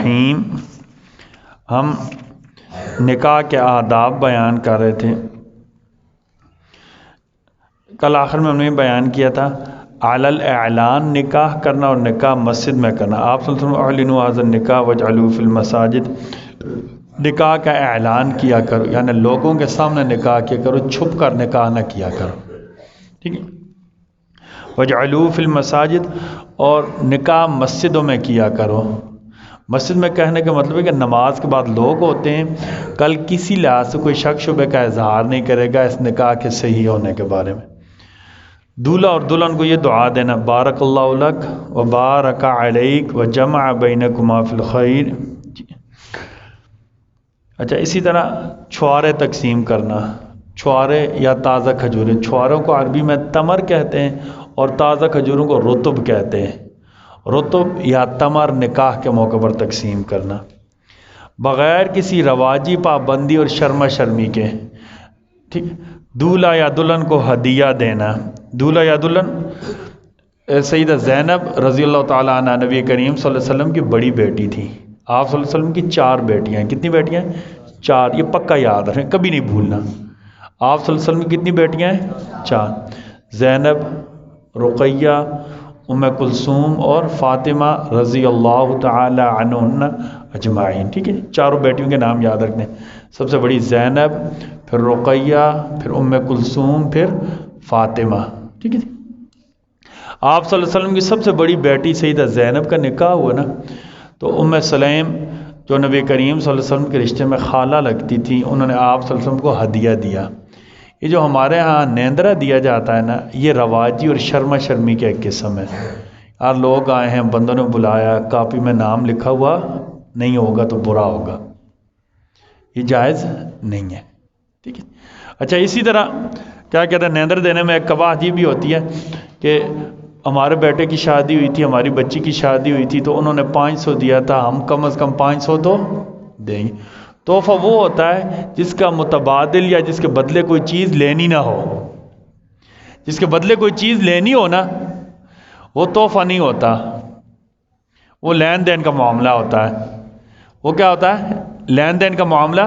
الرحیم. ہم نکاح کے آداب بیان کر رہے تھے. کل آخر میں ہم نے بیان کیا تھا علی الاعلان نکاح کرنا اور نکاح مسجد میں کرنا. آپ صلی اللہ علیہ وسلم اعلنوا ھذا النکاح واجعلوہ فی المساجد. نکاح کا اعلان کیا کرو، یعنی لوگوں کے سامنے نکاح کیا کرو، چھپ کر نکاح نہ کیا کرو. ٹھیک ہے. وجعلوہ فی المساجد، اور نکاح مسجدوں میں کیا کرو. مسجد میں کہنے کا مطلب ہے کہ نماز کے بعد لوگ ہوتے ہیں، کل کسی لحاظ سے کوئی شک شبے کا اظہار نہیں کرے گا اس نکاح کے صحیح ہونے کے بارے میں. دولہا اور دلہن کو یہ دعا دینا، بارک اللہ لک و بارک علیک و جمع بینکما فی الخیر. اچھا، اسی طرح چھوارے تقسیم کرنا. چھوارے یا تازہ کھجوریں، چھواروں کو عربی میں تمر کہتے ہیں اور تازہ کھجوروں کو رطب کہتے ہیں. رطب یا تمر نکاح کے موقع پر تقسیم کرنا بغیر کسی رواجی پابندی اور شرما شرمی کے. ٹھیک. دولہا یا دلہن کو ہدیہ دینا. دولہا یا دلہن سیدہ زینب رضی اللہ تعالیٰ عنہ نبی کریم صلی اللہ علیہ وسلم کی بڑی بیٹی تھی. آپ صلی اللہ علیہ وسلم کی 4 بیٹیاں ہیں. کتنی بیٹیاں ہیں؟ 4. یہ پکا یاد رکھیں، کبھی نہیں بھولنا. آپ صلی اللہ علیہ وسلم کی کتنی بیٹیاں ہیں؟ 4. زینب، رقیہ، ام کلثوم اور فاطمہ رضی اللہ تعالی عنہن اجمعین. ٹھیک ہے. چاروں بیٹیوں کے نام یاد رکھنے. سب سے بڑی زینب، پھر رقیہ، پھر ام کلثوم، پھر فاطمہ. ٹھیک ہے. آپ صلی اللہ علیہ وسلم کی سب سے بڑی بیٹی سیدہ زینب کا نکاح ہوا نا، تو ام سلیم جو نبی کریم صلی اللہ علیہ وسلم کے رشتے میں خالہ لگتی تھی، انہوں نے آپ صلی اللہ علیہ وسلم کو ہدیہ دیا. یہ جو ہمارے ہاں نیندرا دیا جاتا ہے نا، یہ رواجی اور شرما شرمی کا ایک قسم ہے. یار لوگ آئے ہیں، بندوں نے بلایا، کاپی میں نام لکھا ہوا نہیں ہوگا تو برا ہوگا، یہ جائز نہیں ہے. ٹھیک ہے. اچھا، اسی طرح کیا کہتے ہیں، نیندر دینے میں ایک قواعد یہ بھی ہوتی ہے کہ ہمارے بیٹے کی شادی ہوئی تھی، ہماری بچی کی شادی ہوئی تھی، تو انہوں نے 500 دیا تھا، ہم کم از کم 500 تو دیں گے. تحفہ وہ ہوتا ہے جس کا متبادل یا جس کے بدلے کوئی چیز لینی نہ ہو. جس کے بدلے کوئی چیز لینی ہو نا، وہ تحفہ نہیں ہوتا، وہ لین دین کا معاملہ ہوتا ہے. وہ کیا ہوتا ہے؟ لین دین کا معاملہ.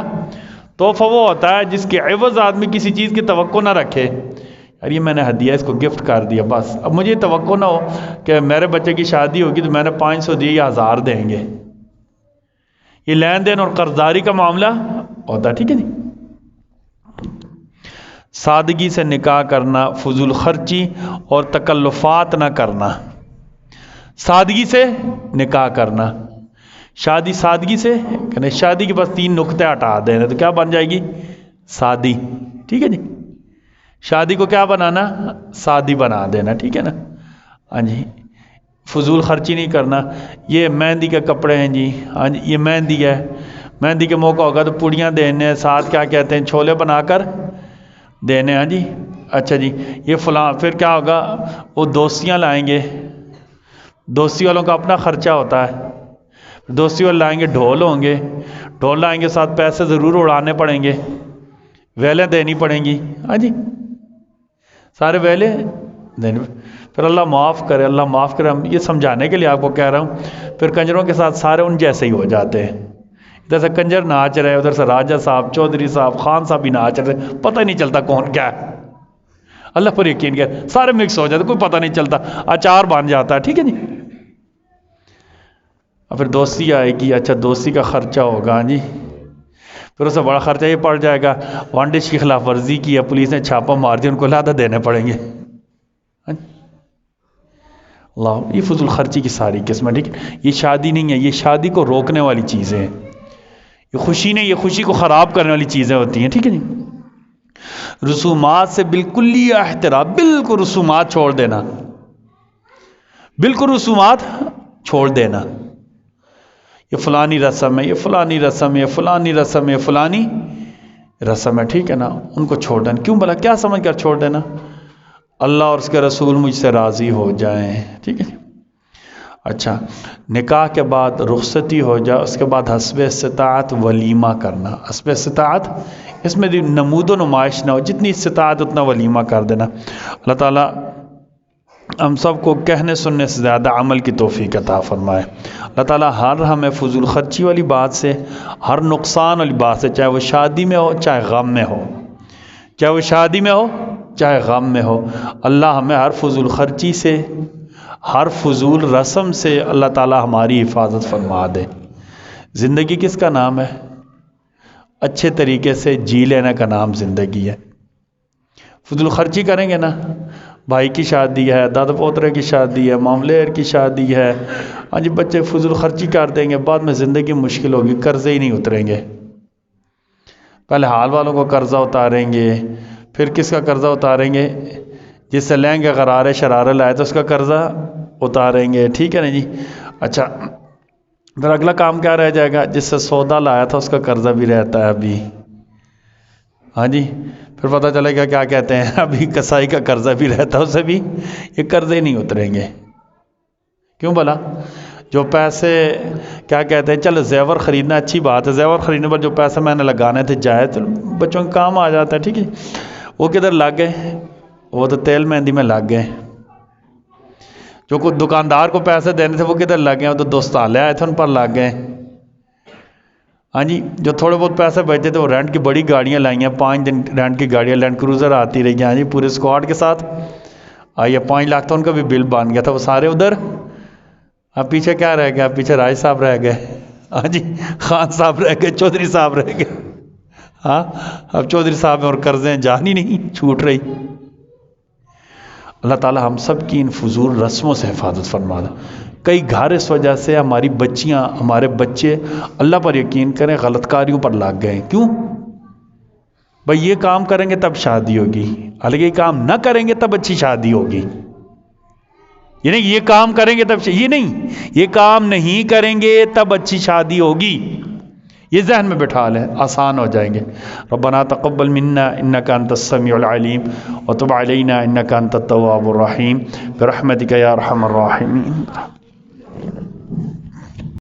تحفہ وہ ہوتا ہے جس کے عوض آدمی کسی چیز کی توقع نہ رکھے. یار یہ میں نے ہدیہ اس کو گفٹ کر دیا، بس اب مجھے توقع نہ ہو کہ میرے بچے کی شادی ہوگی تو میں نے 500 دیے یا 1000 دیں گے. یہ لین دین اور قرضداری کا معاملہ ہوتا ہے. ٹھیک ہے جی. سادگی سے نکاح کرنا، فضول خرچی اور تکلفات نہ کرنا. سادگی سے نکاح کرنا. شادی سادگی سے کہنا، شادی کے بس 3 نقطے ہٹا دینا تو کیا بن جائے گی؟ سادی. ٹھیک ہے جی. شادی کو کیا بنانا؟ سادی بنا دینا. ٹھیک ہے نا. ہاں جی. فضول خرچی نہیں کرنا. یہ مہندی کے کپڑے ہیں جی، ہاں جی یہ مہندی ہے، مہندی کے موقع ہوگا تو پوڑیاں دینے، ساتھ کیا کہتے ہیں چھولے بنا کر دینے. ہاں جی. اچھا جی، یہ فلاں پھر کیا ہوگا، وہ دوستیاں لائیں گے، دوستی والوں کا اپنا خرچہ ہوتا ہے. دوستی والے لائیں گے، ڈھول ہوں گے، ڈھول لائیں گے، ساتھ پیسے ضرور اڑانے پڑیں گے، ویلیں دینی پڑیں گی. ہاں جی، سارے ویلے دینی. پھر اللہ معاف کرے، اللہ معاف کرے، ہم یہ سمجھانے کے لیے آپ کو کہہ رہا ہوں. پھر کنجروں کے ساتھ سارے ان جیسے ہی ہو جاتے ہیں. ادھر سے کنجر ناچ رہے، ادھر سے راجہ صاحب، چودھری صاحب، خان صاحب بھی ناچ رہے، پتہ نہیں چلتا کون کیا ہے. اللہ پر یقین کر، سارے مکس ہو جاتے، کوئی پتہ نہیں چلتا، اچار بن جاتا ہے. ٹھیک ہے جی. اور پھر دوستی آئے گی. اچھا دوستی کا خرچہ ہوگا جی، پھر اس سے بڑا خرچہ یہ پڑ جائے گا، وانڈش کی خلاف ورزی کی ہے، پولیس نے چھاپا مار دیا، ان کو لادہ دینے پڑیں گے. اللہ، یہ فضول خرچی کی ساری قسمیں. ٹھیک ہے. یہ شادی نہیں ہے، یہ شادی کو روکنے والی چیزیں ہیں. یہ خوشی نہیں، یہ خوشی کو خراب کرنے والی چیزیں ہوتی ہیں. ٹھیک ہے جی. رسومات سے بالکل ہی احترام، بالکل رسومات چھوڑ دینا، بالکل رسومات چھوڑ دینا. یہ فلانی رسم ہے، یہ فلانی رسم ہے، یہ فلانی رسم ہے، یہ فلانی رسم ہے. ٹھیک ہے نا. ان کو چھوڑ دینا. کیوں بھلا، کیا سمجھ کر چھوڑ دینا؟ اللہ اور اس کے رسول مجھ سے راضی ہو جائیں. ٹھیک ہے. اچھا، نکاح کے بعد رخصتی ہو جائے، اس کے بعد حسب استطاعت ولیمہ کرنا. حسب استطاعت، اس میں نمود و نمائش نہ ہو، جتنی استطاعت اتنا ولیمہ کر دینا. اللہ تعالیٰ ہم سب کو کہنے سننے سے زیادہ عمل کی توفیق عطا فرمائے۔ اللہ تعالیٰ ہر ہمیں فضول خرچی والی بات سے، ہر نقصان والی بات سے، چاہے وہ شادی میں ہو چاہے غم میں ہو، چاہے وہ شادی میں ہو چاہے غم میں ہو، اللہ ہمیں ہر فضول خرچی سے، ہر فضول رسم سے اللہ تعالیٰ ہماری حفاظت فرما دے۔ زندگی کس کا نام ہے؟ اچھے طریقے سے جی لینے کا نام زندگی ہے۔ فضول خرچی کریں گے نا، بھائی کی شادی ہے، دادا پوترے کی شادی ہے، معاملیر کی شادی ہے، ہاں جی بچے فضول خرچی کر دیں گے، بعد میں زندگی مشکل ہوگی، قرضے ہی نہیں اتریں گے۔ پہلے حال والوں کو قرضہ اتاریں گے، پھر کس کا قرضہ اتاریں گے؟ جس سے لہنگے غرارے شرارے لائے تو اس کا قرضہ اتاریں گے، ٹھیک ہے نا جی۔ اچھا پھر اگلا کام کیا رہ جائے گا؟ جس سے سودا لایا تھا اس کا قرضہ بھی رہتا ہے ابھی، ہاں جی۔ پھر پتہ چلے گا کیا کہتے ہیں، ابھی کسائی کا قرضہ بھی رہتا ہے، اسے بھی یہ قرضے نہیں اتریں گے۔ کیوں بھلا؟ جو پیسے کیا کہتے ہیں، چل زیور خریدنا اچھی بات ہے، زیور خریدنے پر جو پیسے میں نے لگانے تھے جائز بچوں کے کام آ جاتا ہے، ٹھیک ہے، وہ کدھر لگ گئے؟ وہ تو تیل مہندی میں لگ گئے۔ جو کوئی دکاندار کو پیسے دینے تھے وہ کدھر لگ گئے؟ وہ تو دوستالے آئے تھے ان پر لگ گئے۔ ہاں جی، جو تھوڑے بہت پیسے بچتے تھے وہ رینٹ کی بڑی گاڑیاں لائی ہیں، 5 دن رینٹ کی گاڑیاں لینڈ کروزر آتی رہی ہیں، ہاں جی پورے اسکواڈ کے ساتھ آئیے، 5 لاکھ تو ان کا بھی بل بن گیا تھا، وہ سارے ادھر۔ اب پیچھے کیا رہ گیا؟ پیچھے راج صاحب رہ گئے، ہاں جی خان صاحب رہ گئے، چودھری صاحب رہ گئے۔ ہاں اب چودھری صاحب اور قرضیں جان ہی نہیں چھوٹ رہی۔ اللہ تعالیٰ ہم سب کی ان فضول رسموں سے حفاظت فرما دے۔ کئی گھر اس وجہ سے ہماری بچیاں، ہمارے بچے اللہ پر یقین کریں غلط کاریوں پر لگ گئے۔ کیوں؟ بھائی یہ کام کریں گے تب شادی ہوگی، حالانکہ یہ کام نہ کریں گے تب اچھی شادی ہوگی۔ یہ نہیں یہ کام کریں گے تب، یہ نہیں یہ کام نہیں کریں گے تب اچھی شادی ہوگی، یہ ذہن میں بٹھا لیں، آسان ہو جائیں گے۔ ربنا تقبل منا انک انت السمیع العلیم وتب علینا انک انت التواب الرحیم برحمتک یا ارحم الراحمین۔